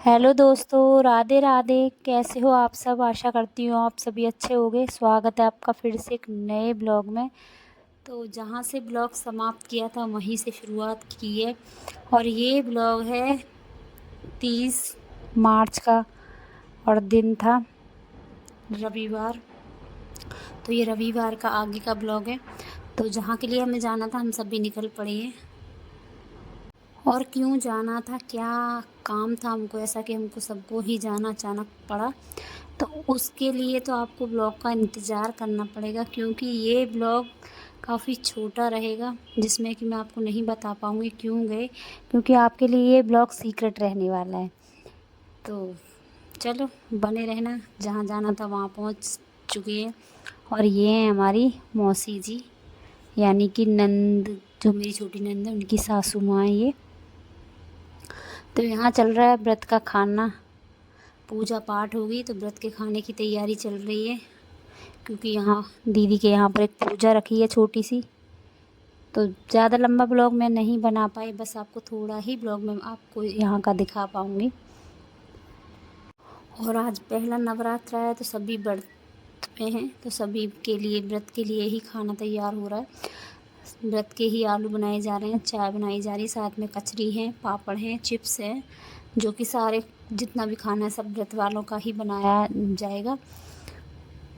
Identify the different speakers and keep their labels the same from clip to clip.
Speaker 1: Hello दोस्तों, राधे राधे। कैसे हो आप सब? आशा करती हूँ आप सभी अच्छे होंगे। स्वागत है आपका फिर से एक नए ब्लॉग में। तो जहाँ से ब्लॉग समाप्त किया था वहीं से शुरुआत की है। और ये ब्लॉग है 30 मार्च का और दिन था रविवार। तो ये रविवार का आगे का ब्लॉग है। तो जहाँ के लिए हमें जाना था हम सभी निकल पड़े हैं। और क्यों जाना था, क्या काम था हमको ऐसा कि हमको सबको ही जाना अचानक पड़ा, तो उसके लिए तो आपको ब्लॉग का इंतज़ार करना पड़ेगा, क्योंकि ये ब्लॉग काफ़ी छोटा रहेगा जिसमें कि मैं आपको नहीं बता पाऊँगी क्यों गए, क्योंकि आपके लिए ये ब्लॉग सीक्रेट रहने वाला है। तो चलो बने रहना, जहाँ जाना था वहाँ पहुँच चुके हैं। और ये हैं हमारी मौसी जी, यानी कि नंद, जो मेरी छोटी नंद है उनकी सासू माँ है ये। तो यहाँ चल रहा है व्रत का खाना, पूजा पाठ होगी तो व्रत के खाने की तैयारी चल रही है, क्योंकि यहाँ दीदी के यहाँ पर एक पूजा रखी है छोटी सी। तो ज़्यादा लंबा ब्लॉग मैं नहीं बना पाई, बस आपको थोड़ा ही ब्लॉग में आपको यहाँ का दिखा पाऊँगी। और आज पहला नवरात्र है तो सभी व्रत में हैं, तो सभी के लिए व्रत के लिए ही खाना तैयार हो रहा है। व्रत के ही आलू बनाए जा रहे हैं, चाय बनाई जा रही है, साथ में कचरी है, पापड़ हैं, चिप्स हैं, जो कि सारे जितना भी खाना है सब व्रत वालों का ही बनाया जाएगा।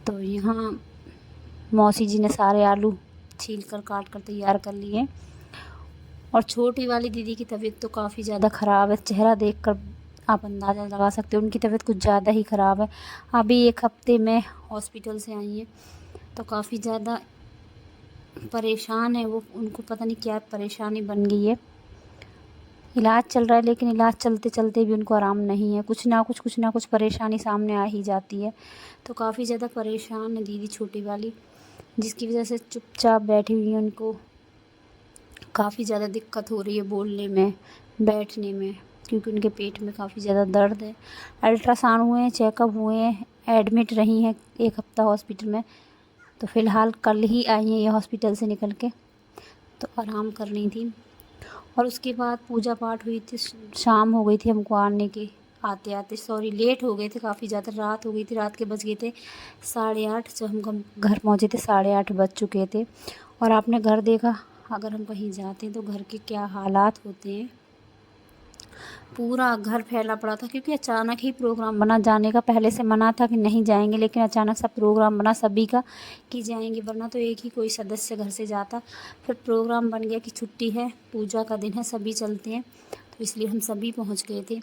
Speaker 1: तो यहाँ मौसी जी ने सारे आलू छील कर काट कर तैयार कर लिए। और छोटी वाली दीदी की तबीयत तो काफ़ी ज़्यादा ख़राब है, चेहरा देखकर आप अंदाज़ा लगा सकते हो उनकी तबीयत कुछ ज़्यादा ही ख़राब है। अभी 1 हफ़्ते में हॉस्पिटल से आई हैं, तो काफ़ी ज़्यादा परेशान है वो, उनको पता नहीं क्या परेशानी बन गई है। इलाज चल रहा है, लेकिन इलाज चलते चलते भी उनको आराम नहीं है, कुछ ना कुछ परेशानी सामने आ ही जाती है। तो काफ़ी ज़्यादा परेशान है दीदी छोटी वाली, जिसकी वजह से चुपचाप बैठी हुई हैं। उनको काफ़ी ज़्यादा दिक्कत हो रही है बोलने में, बैठने में, क्योंकि उनके पेट में काफ़ी ज़्यादा दर्द है। अल्ट्रासाउंड हुए हैं, चेकअप हुए हैं, एडमिट रही हैं 1 हफ़्ता हॉस्पिटल में। तो फ़िलहाल कल ही आई हैं ये हॉस्पिटल से निकल के, तो आराम कर रही थी। और उसके बाद पूजा पाठ हुई थी, शाम हो गई थी हमको आते आते, सॉरी लेट हो गए थे, काफ़ी ज़्यादा रात हो गई थी, रात के बज गए थे 8:30। जब हम घर पहुँचे थे 8:30 बज चुके थे। और आपने घर देखा, अगर हम कहीं जाते हैं तो घर के क्या हालात होते हैं, पूरा घर फैला पड़ा था, क्योंकि अचानक ही प्रोग्राम बना जाने का। पहले से मना था कि नहीं जाएंगे, लेकिन अचानक सा प्रोग्राम बना सभी का कि जाएंगे, वरना तो एक ही कोई सदस्य घर से जाता। फिर प्रोग्राम बन गया कि छुट्टी है, पूजा का दिन है, सभी चलते हैं, तो इसलिए हम सभी पहुंच गए थे।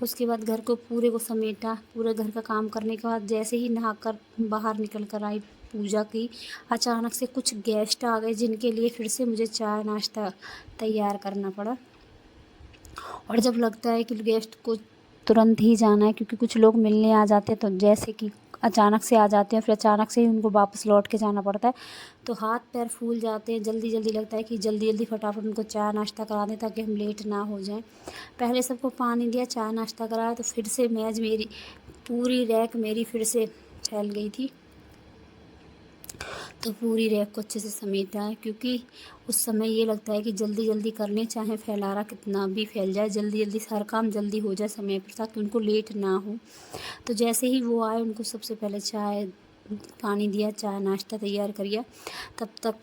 Speaker 1: उसके बाद घर को पूरे को समेटा, पूरे घर का काम करने के बाद जैसे ही नहाकर बाहर निकल कर आई पूजा की, अचानक से कुछ गेस्ट आ गए, जिनके लिए फिर से मुझे चाय नाश्ता तैयार करना पड़ा। और जब लगता है कि गेस्ट को तुरंत ही जाना है, क्योंकि कुछ लोग मिलने आ जाते हैं, तो जैसे कि अचानक से आ जाते हैं, फिर अचानक से ही उनको वापस लौट के जाना पड़ता है, तो हाथ पैर फूल जाते हैं। जल्दी जल्दी लगता है कि जल्दी जल्दी फटाफट उनको चाय नाश्ता करा दें ताकि हम लेट ना हो जाएं। पहले सबको पानी दिया, चाय नाश्ता कराया, तो फिर से मेज़ मेरी पूरी रैक मेरी फिर से फैल गई थी। तो पूरी रैक को अच्छे से समेटा है, क्योंकि उस समय ये लगता है कि जल्दी जल्दी कर लें, चाहे फैलारा कितना भी फैल जाए, जल्दी जल्दी हर काम जल्दी हो जाए समय पर, ताकि उनको लेट ना हो। तो जैसे ही वो आए, उनको सबसे पहले चाय पानी दिया, चाय नाश्ता तैयार करिए। तब तक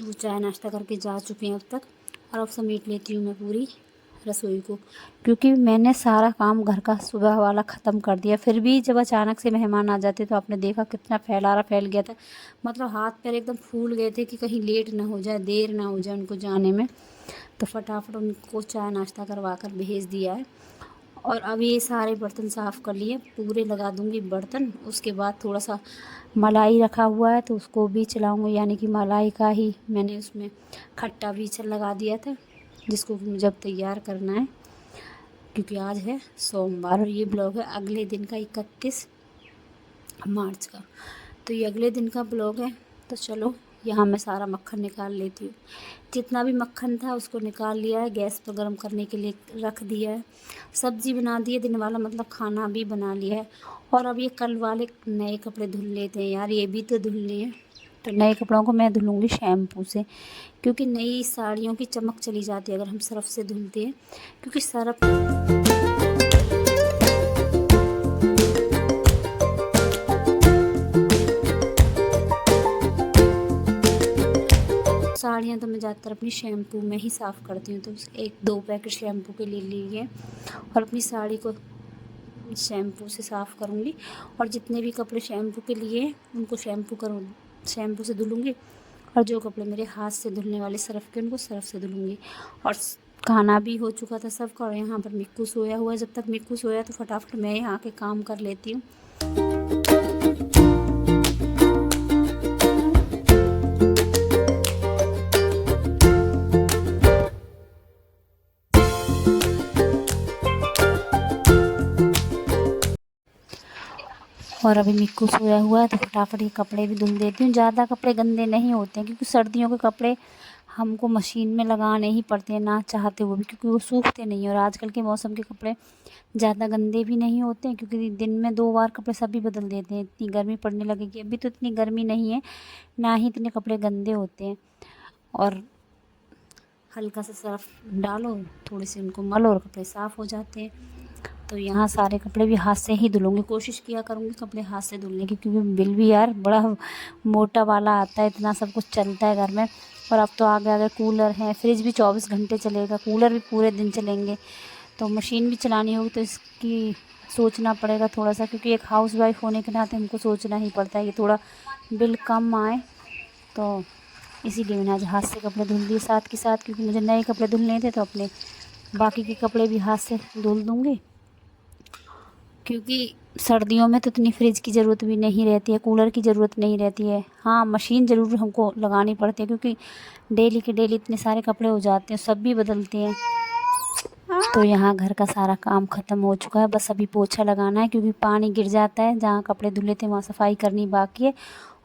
Speaker 1: वो चाय नाश्ता करके जा चुके हैं अब तक। और अब समेट लेती हूँ मैं पूरी रसोई को, क्योंकि मैंने सारा काम घर का सुबह वाला ख़त्म कर दिया। फिर भी जब अचानक से मेहमान आ जाते तो आपने देखा कितना फैलारा फैल गया था, मतलब हाथ पैर एकदम फूल गए थे कि कहीं लेट ना हो जाए, देर ना हो जाए उनको जाने में। तो फटाफट उनको चाय नाश्ता करवा कर भेज दिया है। और अब ये सारे बर्तन साफ़ कर लिए, पूरे लगा दूँगी बर्तन। उसके बाद थोड़ा सा मलाई रखा हुआ है तो उसको भी चलाऊँगी, यानी कि मलाई का ही मैंने उसमें खट्टा भी लगा दिया था, जिसको मुझे अब तैयार करना है, क्योंकि आज है सोमवार और ये ब्लॉग है अगले दिन का 31 मार्च का। तो ये अगले दिन का ब्लॉग है। तो चलो यहाँ मैं सारा मक्खन निकाल लेती हूँ। जितना भी मक्खन था उसको निकाल लिया है, गैस पर गर्म करने के लिए रख दिया है। सब्ज़ी बना दी है दिन वाला, मतलब खाना भी बना लिया है। और अब ये कल वाले नए कपड़े धुल लेते हैं यार, ये भी तो धुलने हैं। तो नए कपड़ों को मैं धुलूँगी शैम्पू से, क्योंकि नई साड़ियों की चमक चली जाती है अगर हम सर्फ़ से धुलते हैं, क्योंकि सर्फ़ ज़्यादातर अपनी शैम्पू में ही साफ़ करती हूँ। तो 1-2 पैकेट शैम्पू के ले लिए और अपनी साड़ी को शैम्पू से साफ़ करूँगी। और जितने भी कपड़े शैम्पू के लिए उनको शैम्पू से धुलूँगी। और जो कपड़े मेरे हाथ से धुलने वाले सर्फ़ के, उनको सर्फ़ से धुलूँगी। और खाना भी हो चुका था सबका और यहाँ पर मिक्कू सोया हुआ है। जब तक मिक्कू सोया तो फटाफट मैं यहाँ के काम कर लेती हूँ। और अभी मिक्कू सोया हुआ है तो फटाफट ये कपड़े भी धुल देती हूँ। ज़्यादा कपड़े गंदे नहीं होते हैं क्योंकि सर्दियों के कपड़े हमको मशीन में लगाने ही पड़ते हैं ना चाहते हुए भी, क्योंकि वो सूखते नहीं हैं। और आजकल के मौसम के कपड़े ज़्यादा गंदे भी नहीं होते हैं क्योंकि दिन में 2 बार कपड़े सभी बदल देते हैं। इतनी गर्मी पड़ने लगेगी, अभी तो इतनी गर्मी नहीं है, ना ही इतने कपड़े गंदे होते हैं। और हल्का सा सर्फ़ डालो, थोड़े से उनको मलो और कपड़े साफ़ हो जाते हैं। तो यहाँ सारे कपड़े भी हाथ से ही धुलूँगी, कोशिश किया करूँगी कपड़े हाथ से धुलने की, क्योंकि बिल भी यार बड़ा मोटा वाला आता है, इतना सब कुछ चलता है घर में। और अब तो आगे आगे कूलर है, फ्रिज भी 24 घंटे चलेगा, कूलर भी पूरे दिन चलेंगे, तो मशीन भी चलानी होगी। तो इसकी सोचना पड़ेगा थोड़ा सा, क्योंकि एक हाउसवाइफ़ होने के नाते हमको सोचना ही पड़ता है कि थोड़ा बिल कम आए। तो इसीलिए मैंने आज हाथ से कपड़े धुल दिए साथ के साथ, क्योंकि मुझे नए कपड़े धुलने थे तो अपने बाकी के कपड़े भी हाथ से धुल दूँगी। क्योंकि सर्दियों में तो इतनी फ्रिज की ज़रूरत भी नहीं रहती है, कूलर की ज़रूरत नहीं रहती है। हाँ, मशीन ज़रूर हमको लगानी पड़ती है क्योंकि डेली के डेली इतने सारे कपड़े हो जाते हैं, सब भी बदलते हैं। तो यहाँ घर का सारा काम ख़त्म हो चुका है, बस अभी पोछा लगाना है क्योंकि पानी गिर जाता है। जहाँ कपड़े धुले थे वहाँ सफाई करनी बाकी है।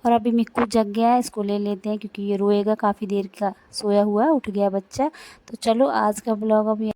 Speaker 1: और अभी मिक्कू जग गया है, इसको ले लेते हैं क्योंकि ये रोएगा, काफ़ी देर का सोया हुआ है, उठ गया बच्चा। तो चलो आज का ब्लॉग अभी